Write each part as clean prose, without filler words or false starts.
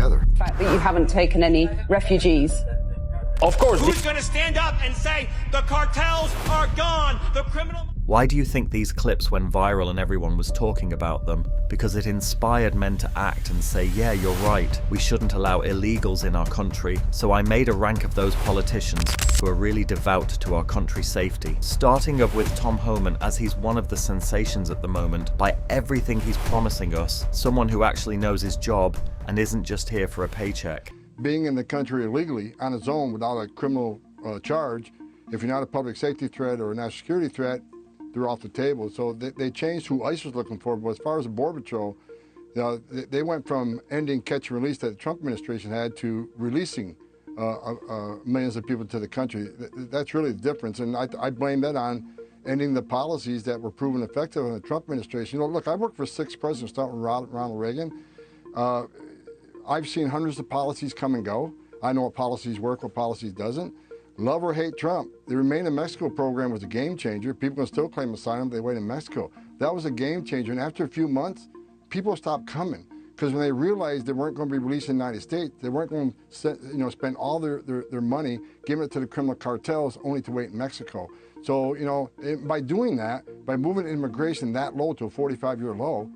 together. The fact that you haven't taken any refugees. Of course. Who's going to stand up and say the cartels are gone? The criminal... Why do you think these clips went viral and everyone was talking about them? Because it inspired men to act and say, yeah, you're right, we shouldn't allow illegals in our country. So I made a rank of those politicians who are really devout to our country's safety. Starting up with Tom Homan, as he's one of the sensations at the moment, by everything he's promising us, someone who actually knows his job and isn't just here for a paycheck. Being in the country illegally on its own without a criminal charge, if you're not a public safety threat or a national security threat, they're off the table. So they changed who ICE was looking for. But as far as the Border Patrol, they went from ending catch and release that the Trump administration had to releasing millions of people to the country. That's really the difference. And I blame that on ending the policies that were proven effective in the Trump administration. You know, look, I worked for 6 presidents, starting with Ronald Reagan. I've seen hundreds of policies come and go. I know what policies work, what policies doesn't. Love or hate Trump, the Remain in Mexico program was a game changer. People can still claim asylum, they wait in Mexico. That was a game changer, and after a few months, people stopped coming. Because when they realized they weren't going to be released in the United States, they weren't going to spend all their money, giving it to the criminal cartels, only to wait in Mexico. So, by doing that, by moving immigration that low to a 45-year low,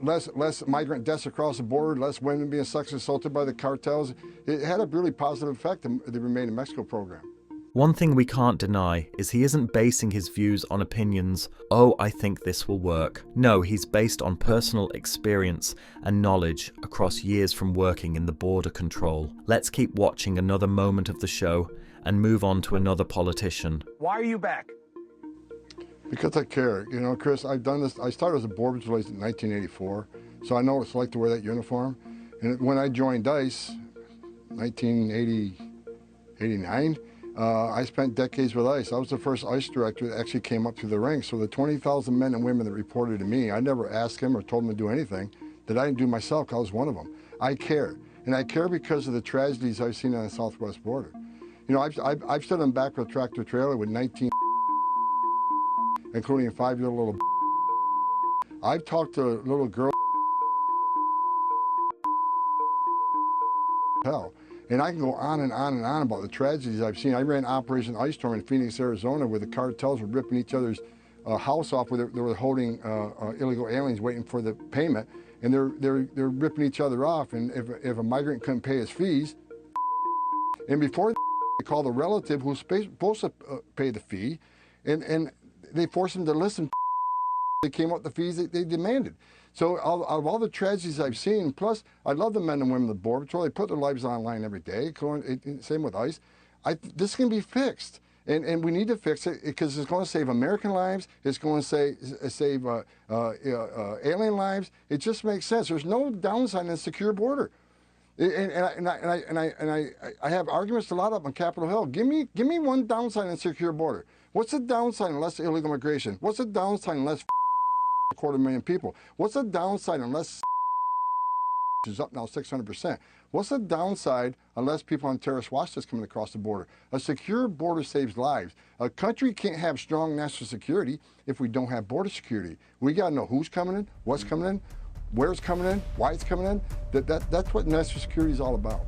less migrant deaths across the border, less women being sexually assaulted by the cartels. It had a really positive effect on the Remain in Mexico program. One thing we can't deny is he isn't basing his views on opinions, oh, I think this will work. No, he's based on personal experience and knowledge across years from working in the border control. Let's keep watching another moment of the show and move on to another politician. Why are you back? Because I care. Chris, I've done this. I started as a border patrol agent in 1984, so I know what it's like to wear that uniform. And when I joined ICE, 1989, I spent decades with ICE. I was the first ICE director that actually came up through the ranks. So the 20,000 men and women that reported to me, I never asked them or told them to do anything that I didn't do myself, because I was one of them. I care. And I care because of the tragedies I've seen on the southwest border. I've stood on the back of a tractor trailer with 19 including a 5-year-old little. I've talked to little girls. Hell, and I can go on and on and on about the tragedies I've seen. I ran Operation Ice Storm in Phoenix, Arizona, where the cartels were ripping each other's house off, where they were holding illegal aliens waiting for the payment, and they're ripping each other off. And if a migrant couldn't pay his fees, and before they called a relative who's supposed to pay the fee, and they forced them to listen. They came up with the fees they demanded. So out of all the tragedies I've seen, plus I love the men and women of the Border Patrol. They put their lives online every day. Same with ICE. This can be fixed, and we need to fix it because it's going to save American lives. It's going to save alien lives. It just makes sense. There's no downside in a secure border. And I have arguments a lot up on Capitol Hill. Give me one downside in a secure border. What's the downside in less illegal immigration? What's the downside in less 250,000 people? What's the downside unless is up now 600%? What's the downside unless people on terrorist watch lists coming across the border? A secure border saves lives. A country can't have strong national security if we don't have border security. We got to know who's coming in, what's coming in, where it's coming in, why it's coming in. That's what national security is all about.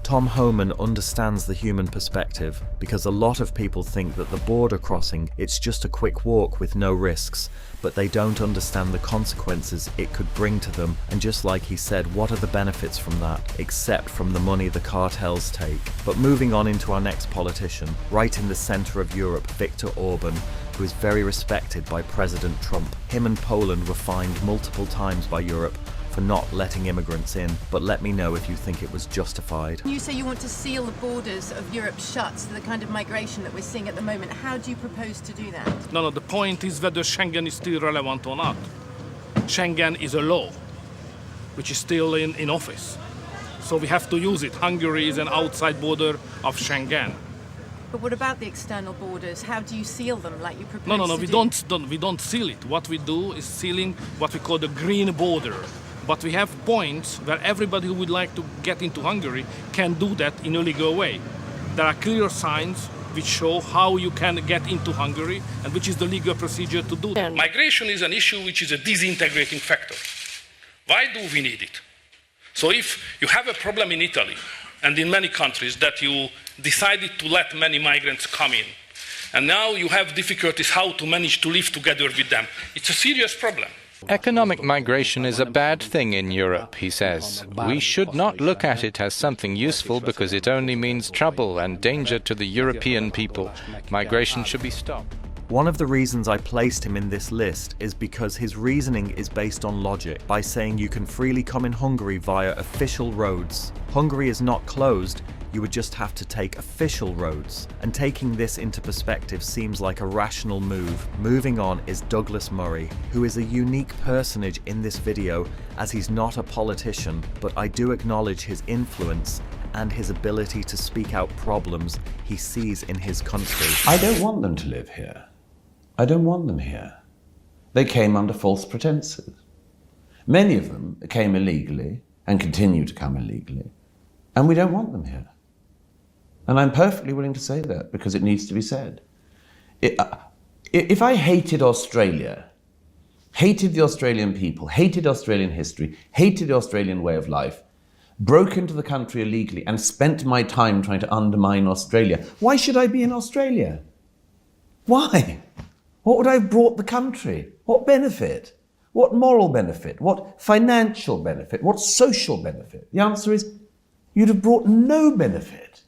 Tom Homan understands the human perspective because a lot of people think that the border crossing, it's just a quick walk with no risks, but they don't understand the consequences it could bring to them. And just like he said, what are the benefits from that, except from the money the cartels take? But moving on into our next politician, right in the center of Europe, Viktor Orban, who is very respected by President Trump. Him and Poland were fined multiple times by Europe for not letting immigrants in, but let me know if you think it was justified. You say you want to seal the borders of Europe shut to the kind of migration that we're seeing at the moment. How do you propose to do that? No, the point is whether Schengen is still relevant or not. Schengen is a law, which is still in office. So we have to use it. Hungary is an outside border of Schengen. But what about the external borders? How do you seal them like you propose No, to we do? don't seal it. What we do is sealing what we call the green border. But we have points where everybody who would like to get into Hungary can do that in a legal way. There are clear signs which show how you can get into Hungary and which is the legal procedure to do that. Migration is an issue which is a disintegrating factor. Why do we need it? So if you have a problem in Italy and in many countries that you decided to let many migrants come in, and now you have difficulties how to manage to live together with them, it's a serious problem. Economic migration is a bad thing in Europe, he says. We should not look at it as something useful because it only means trouble and danger to the European people. Migration should be stopped. One of the reasons I placed him in this list is because his reasoning is based on logic, by saying you can freely come in Hungary via official roads. Hungary is not closed, you would just have to take official roads. And taking this into perspective seems like a rational move. Moving on is Douglas Murray, who is a unique personage in this video as he's not a politician, but I do acknowledge his influence and his ability to speak out problems he sees in his country. I don't want them to live here. I don't want them here. They came under false pretenses. Many of them came illegally and continue to come illegally, and we don't want them here. And I'm perfectly willing to say that because it needs to be said. If I hated Australia, hated the Australian people, hated Australian history, hated the Australian way of life, broke into the country illegally and spent my time trying to undermine Australia, why should I be in Australia? Why? What would I have brought the country? What benefit? What moral benefit? What financial benefit? What social benefit? The answer is, you'd have brought no benefit.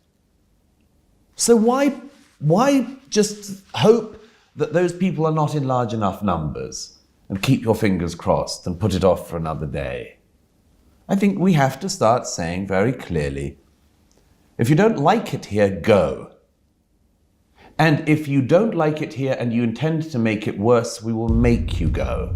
So why just hope that those people are not in large enough numbers and keep your fingers crossed and put it off for another day? I think we have to start saying very clearly, if you don't like it here, go. And if you don't like it here and you intend to make it worse, we will make you go.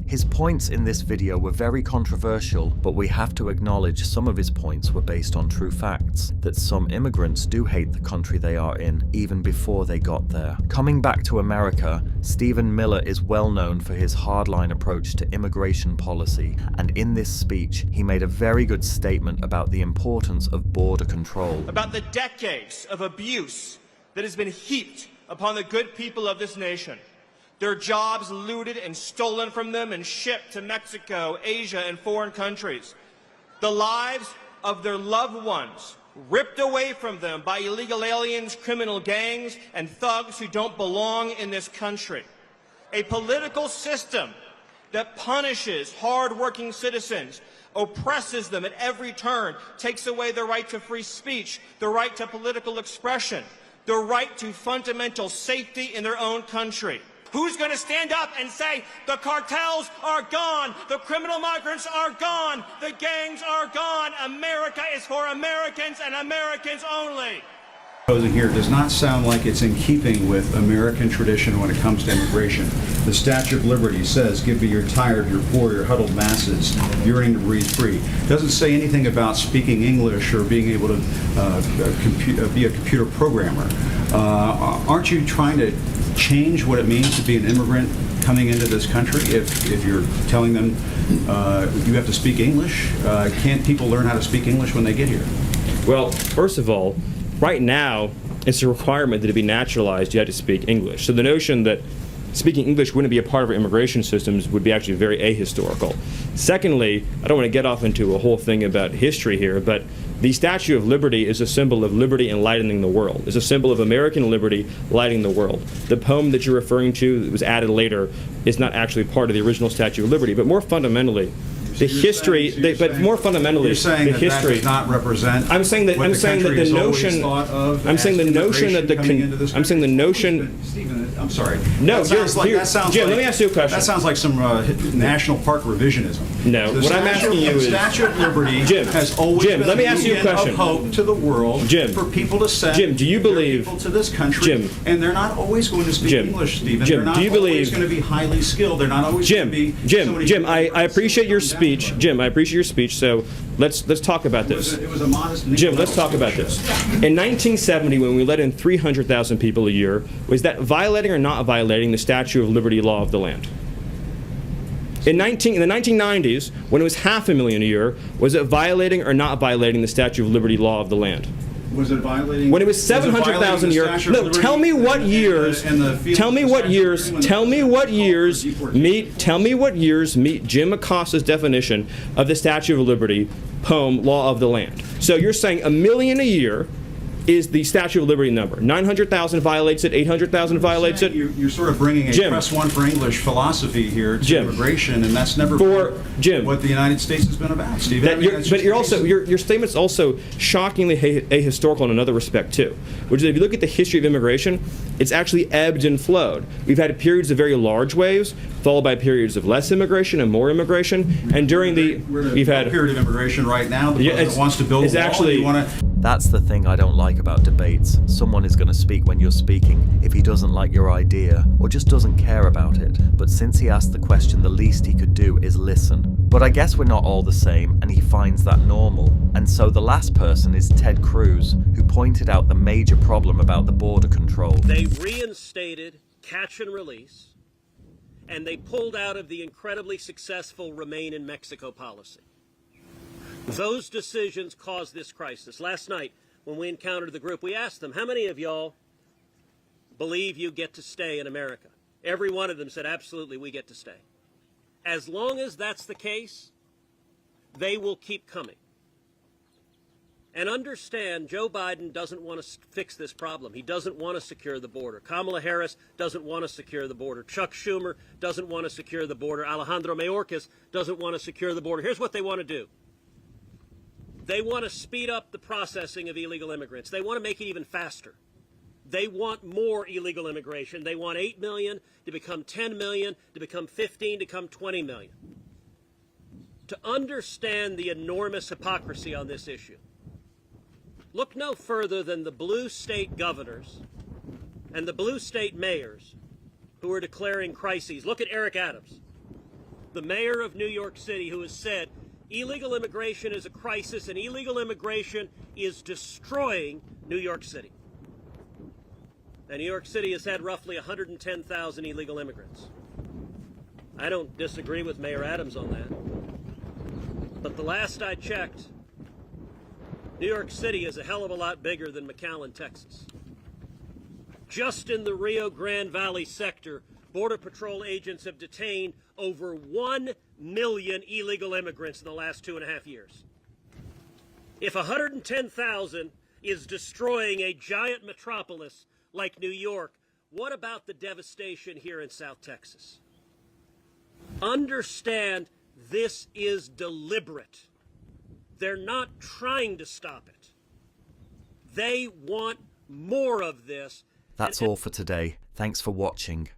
His points in this video were very controversial, but we have to acknowledge some of his points were based on true facts, that some immigrants do hate the country they are in, even before they got there. Coming back to America, Stephen Miller is well known for his hardline approach to immigration policy, and in this speech, he made a very good statement about the importance of border control. About the decades of abuse that has been heaped upon the good people of this nation. Their jobs looted and stolen from them and shipped to Mexico, Asia, and foreign countries. The lives of their loved ones ripped away from them by illegal aliens, criminal gangs, and thugs who don't belong in this country. A political system that punishes hard-working citizens, oppresses them at every turn, takes away their right to free speech, the right to political expression, the right to fundamental safety in their own country. Who's going to stand up and say, the cartels are gone, the criminal migrants are gone, the gangs are gone, America is for Americans and Americans only? Proposing here does not sound like it's in keeping with American tradition when it comes to immigration. The Statue of Liberty says, give me your tired, your poor, your huddled masses, yearning to breathe free. It doesn't say anything about speaking English or being able to be a computer programmer. Aren't you trying to change what it means to be an immigrant coming into this country? If you're telling them you have to speak English, can't people learn how to speak English when they get here? Well, first of all, right now, it's a requirement that to be naturalized, you have to speak English. So the notion that speaking English wouldn't be a part of our immigration systems would be actually very ahistorical. Secondly, I don't want to get off into a whole thing about history here, but the Statue of Liberty is a symbol of liberty enlightening the world. It's a symbol of American liberty lighting the world. The poem that you're referring to that was added later is not actually part of the original Statue of Liberty, but more fundamentally, the history, but more fundamentally, you're saying the that history does not represent. I'm saying that the notion. I'm saying the notion that I'm saying the notion. Stephen, I'm sorry. No, that sounds Jim. like, let me ask you a question. That sounds like some national park revisionism. No, what I'm asking you is. The Statue of Liberty Jim, has always Jim, been let me ask you a question. Of hope to the world. Jim, for people to send. Jim, do you believe people to this country? Jim, and they're not always going to speak English, Stephen. Jim, they're not do you always believe going to be highly skilled. They're not always going to be. Jim, I appreciate your speech. Jim, I appreciate your speech. So let's talk about this. It was a modest. Jim, let's talk about this. In 1970, when we let in 300,000 people a year, was that violating or not violating the Statue of Liberty law of the land? In the 1990s, when it was 500,000 a year, was it violating or not violating the Statue of Liberty law of the land? Was it violating? When it was 700,000 years. No, tell me what years. Tell me what years. Tell me what years meet. Tell me what years meet Jim Acosta's definition of the Statue of Liberty poem "Law of the Land." So you're saying 1 million a year is the Statue of Liberty number. 900,000 violates it, 800,000 violates it. You're sort of bringing a press one for English philosophy here to immigration, and that's never been what the United States has been about, Steve. But you're also your statement's also shockingly ahistorical in another respect too, which is if you look at the history of immigration, it's actually ebbed and flowed. We've had periods of very large waves, followed by periods of less immigration and more immigration, and during we've had a period of immigration right now. The president wants to build a wall. Actually, that's the thing I don't like about debates. Someone is going to speak when you're speaking if he doesn't like your idea or just doesn't care about it. But since he asked the question, the least he could do is listen. But I guess we're not all the same, and he finds that normal. And so the last person is Ted Cruz, who pointed out the major problem about the border control. They reinstated catch and release, and they pulled out of the incredibly successful Remain in Mexico policy. Those decisions caused this crisis. Last night, when we encountered the group, we asked them, how many of y'all believe you get to stay in America? Every one of them said, absolutely, we get to stay. As long as that's the case, they will keep coming. And understand, Joe Biden doesn't want to fix this problem. He doesn't want to secure the border. Kamala Harris doesn't want to secure the border. Chuck Schumer doesn't want to secure the border. Alejandro Mayorkas doesn't want to secure the border. Here's what they want to do. They want to speed up the processing of illegal immigrants. They want to make it even faster. They want more illegal immigration. They want 8 million to become 10 million, to become 15, to become 20 million. To understand the enormous hypocrisy on this issue, look no further than the blue state governors and the blue state mayors who are declaring crises. Look at Eric Adams, the mayor of New York City, who has said illegal immigration is a crisis and illegal immigration is destroying New York City. And New York City has had roughly 110,000 illegal immigrants. I don't disagree with Mayor Adams on that. But the last I checked, New York City is a hell of a lot bigger than McAllen, Texas. Just in the Rio Grande Valley sector, Border Patrol agents have detained over 1 million illegal immigrants in the last 2.5 years. If 110,000 is destroying a giant metropolis like New York, what about the devastation here in South Texas? Understand, this is deliberate. They're not trying to stop it. They want more of this. That's all for today. Thanks for watching.